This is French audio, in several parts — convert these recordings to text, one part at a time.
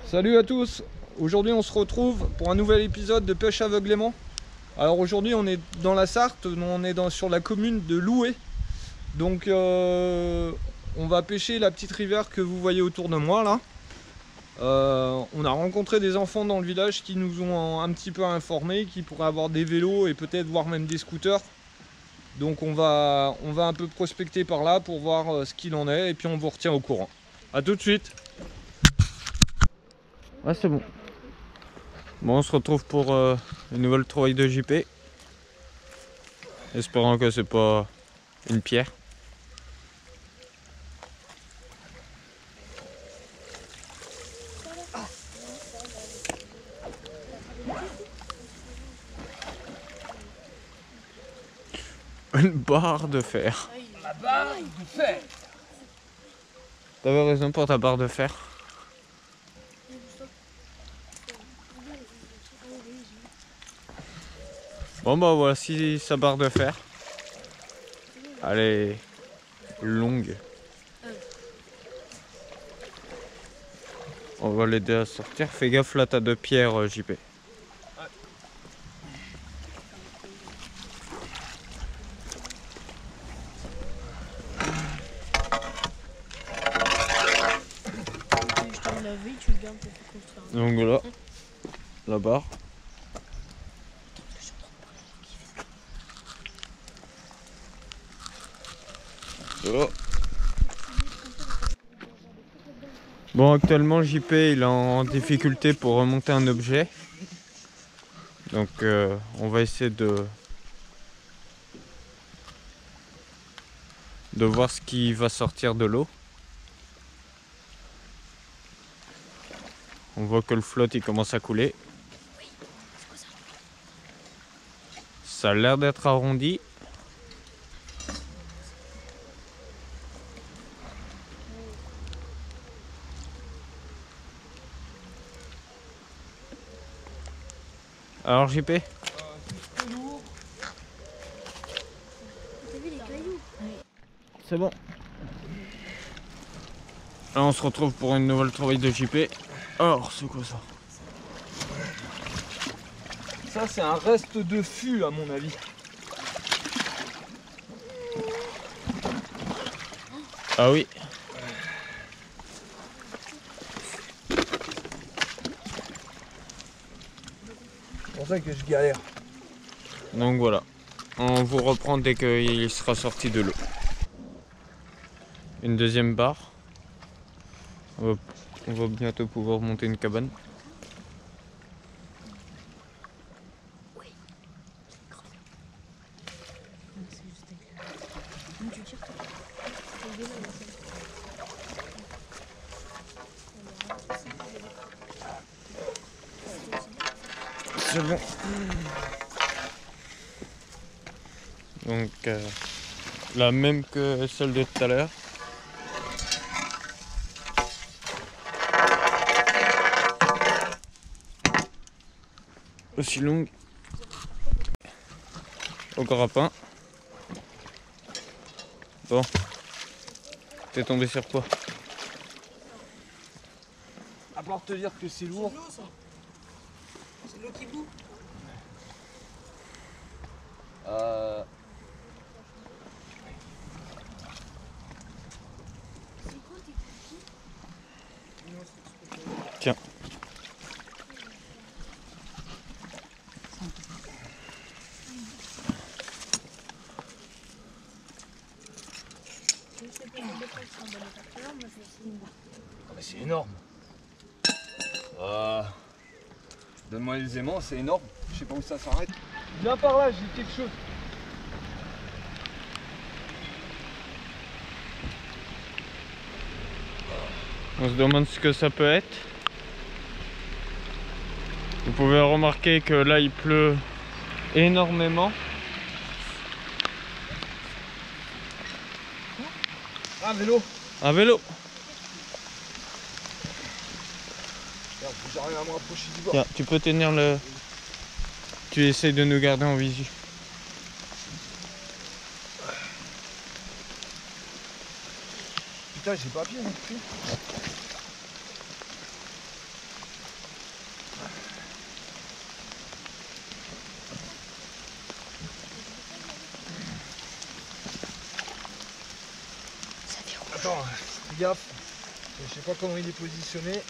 Salut à tous. Aujourd'hui on se retrouve pour un nouvel épisode de pêche aveuglément. Alors aujourd'hui on est dans la Sarthe, on est sur la commune de Loué. Donc on va pêcher la petite rivière que vous voyez autour de moi là. On a rencontré des enfants dans le village qui nous ont un petit peu informés, qui pourraient avoir des vélos et peut-être voir même des scooters. Donc on va un peu prospecter par là pour voir ce qu'il en est et puis on vous retient au courant. A tout de suite. Ah c'est bon. Bon, on se retrouve pour une nouvelle trouvaille de JP. Espérant que c'est pas une pierre. Une barre de fer. La barre de fer. T'avais raison pour ta barre de fer. Bon bah voici sa barre de fer. Elle est longue. On va l'aider à sortir. Fais gaffe là, t'as 2 pierres JP. Donc voilà, la barre. Voilà. Bon, actuellement JP il est en difficulté pour remonter un objet. Donc on va essayer de voir ce qui va sortir de l'eau. On voit que le flotte il commence à couler. Ça a l'air d'être arrondi. Alors JP? C'est bon. Là on se retrouve pour une nouvelle trouvaille de JP. Alors c'est quoi ça? Ça c'est un reste de fût à mon avis. Ah oui. C'est pour ça que je galère. Donc voilà. On vous reprend dès qu'il sera sorti de l'eau. Une deuxième barre. On va bientôt pouvoir monter une cabane. C'est bon. Donc la même que celle de tout à l'heure. Aussi longue. Au grappin. Bon. T'es tombé sur quoi? À part te dire que c'est lourd. C'est l'eau qui boue. Tiens. Ah mais c'est énorme. Donne-moi les aimants, c'est énorme. Je sais pas où ça s'arrête. Viens par là, j'ai quelque chose. On se demande ce que ça peut être. Vous pouvez remarquer que là il pleut énormément. Ah, vélo. Un vélo. Merde, j'arrive à me rapprocher du bord. Tiens, tu peux tenir le... Tu essayes de nous garder en visu. Putain, j'ai pas pied non plus. attends, fais gaffe. Je sais pas comment il est positionné.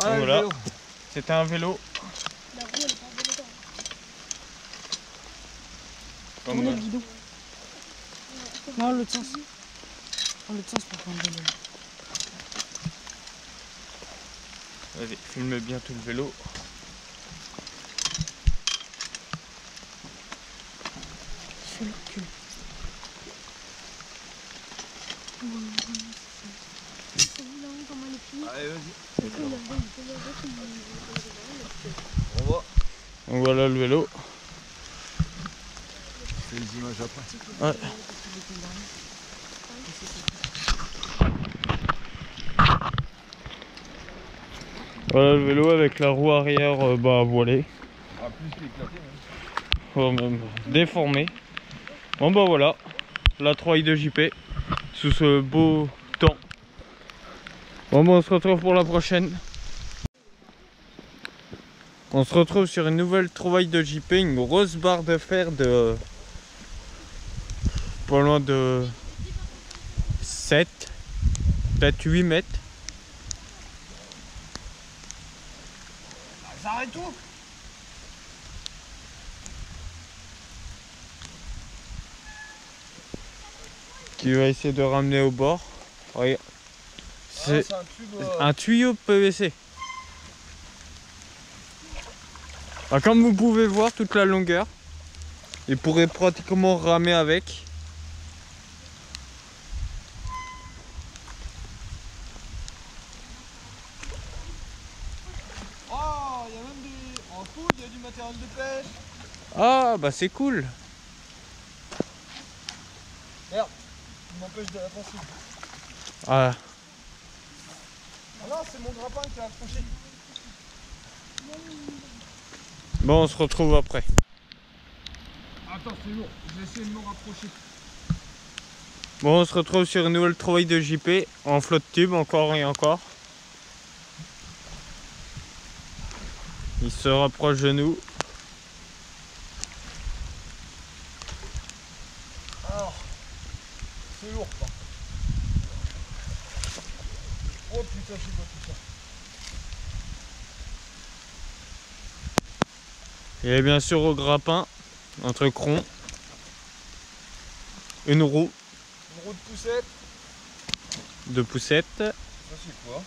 Ah, Voilà. le vélo. C'était un vélo. La roue, elle est pas dedans. Comme, Tournez le guidon. Non, l'autre sens. Dans l'autre sens pour prendre le vélo. Vas-y, filme bien tout le vélo. Sur le cul. Allez, vas-y. On voit. Donc voilà le vélo. C'est les images après. Ouais. Voilà le vélo avec la roue arrière voilée. Ah, plus l'éclater. Même déformé. Bon bah voilà, la trouvaille de JP sous ce beau temps. Bon bah on se retrouve pour la prochaine. On se retrouve sur une nouvelle trouvaille de JP, une grosse barre de fer de pas loin de 7, peut-être 8 mètres. Ça arrête tout. Qui va essayer de ramener au bord. Regarde. C'est un tube. un tuyau PVC. Ah, comme vous pouvez voir toute la longueur, il pourrait pratiquement ramer avec. Oh, il y a même des. En coude, il y a du matériel de pêche. Ah bah c'est cool. Merde, il m'empêche de avancer. Ah, Ah non, c'est mon grappin qui a accroché. bon on se retrouve après. Attends, c'est lourd, je vais essayer de me rapprocher. Bon on se retrouve sur une nouvelle trouvaille de JP en flotte tube encore et encore. Il se rapproche de nous. Alors, c'est lourd quoi. Oh putain, je sais pas tout ça. Et bien sûr au grappin, entre crons, une roue Une roue de poussette. de poussette, Ça c'est quoi?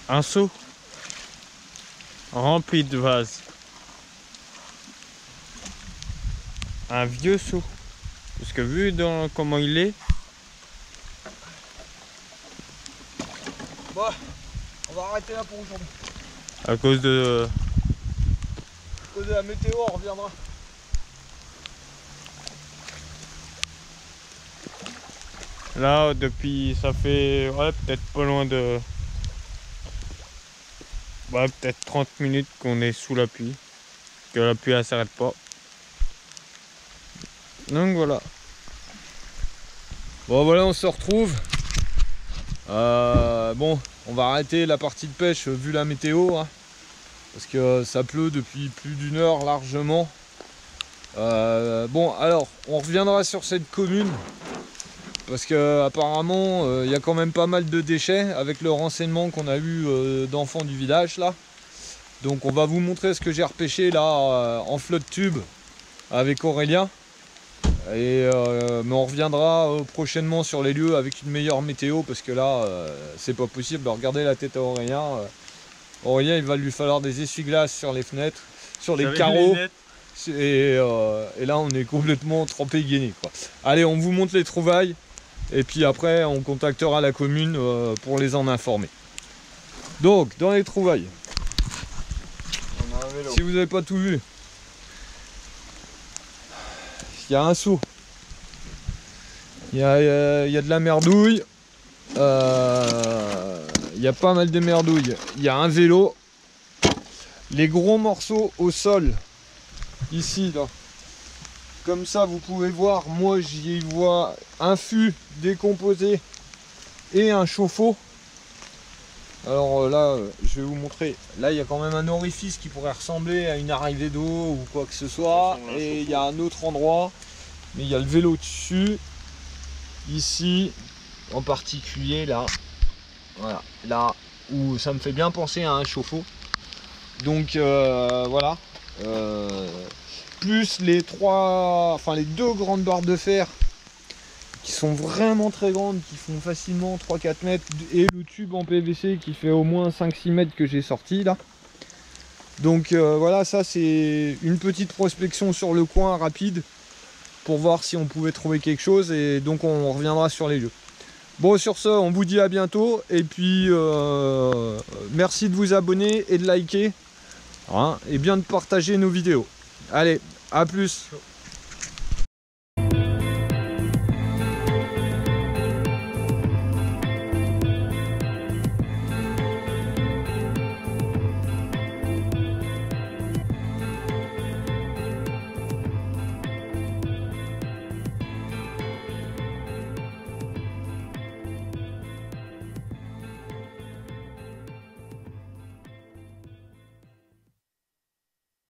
un seau rempli de vases. Un vieux seau. Parce que vu dans comment il est, Bon, on va arrêter là pour aujourd'hui. à cause de... À cause de la météo, on reviendra. Là, depuis, ça fait ouais, peut-être pas loin de... Ouais, peut-être 30 minutes qu'on est sous la pluie. Que la pluie, elle s'arrête pas. Donc voilà. Bon voilà, on se retrouve. Bon, on va arrêter la partie de pêche vu la météo. Hein, parce que ça pleut depuis plus d'une heure largement. Bon, alors, on reviendra sur cette commune. Parce que apparemment, il y a quand même pas mal de déchets avec le renseignement qu'on a eu d'enfants du village là. Donc on va vous montrer ce que j'ai repêché là en flotte tube avec Aurélien. Et mais on reviendra prochainement sur les lieux avec une meilleure météo parce que là c'est pas possible. Regardez la tête à Aurélien. Aurélien, il va lui falloir des essuie-glaces sur les fenêtres, sur les carreaux. Et là on est complètement trempé gainé quoi. Allez, on vous montre les trouvailles et puis après on contactera la commune pour les en informer. Donc dans les trouvailles, On a un vélo. si vous n'avez pas tout vu, il y a un seau, il y a de la merdouille, il y a pas mal de merdouille, il y a un vélo, les gros morceaux au sol. Ici, là. Comme ça, vous pouvez voir, moi j'y vois un fût décomposé et un chauffe-eau. Alors là, je vais vous montrer. Là, il y a quand même un orifice qui pourrait ressembler à une arrivée d'eau ou quoi que ce soit. Et il y a un autre endroit, mais il y a le vélo dessus. Ici, en particulier, là. Voilà, là où ça me fait bien penser à un chauffe-eau. Donc voilà. Plus les deux grandes barres de fer qui sont vraiment très grandes, qui font facilement 3-4 mètres, et le tube en PVC qui fait au moins 5-6 mètres que j'ai sorti là. Donc voilà, ça c'est une petite prospection sur le coin rapide pour voir si on pouvait trouver quelque chose, et donc on reviendra sur les lieux. Bon, sur ce, on vous dit à bientôt, et puis merci de vous abonner et de liker, hein, et bien de partager nos vidéos. Allez, à plus.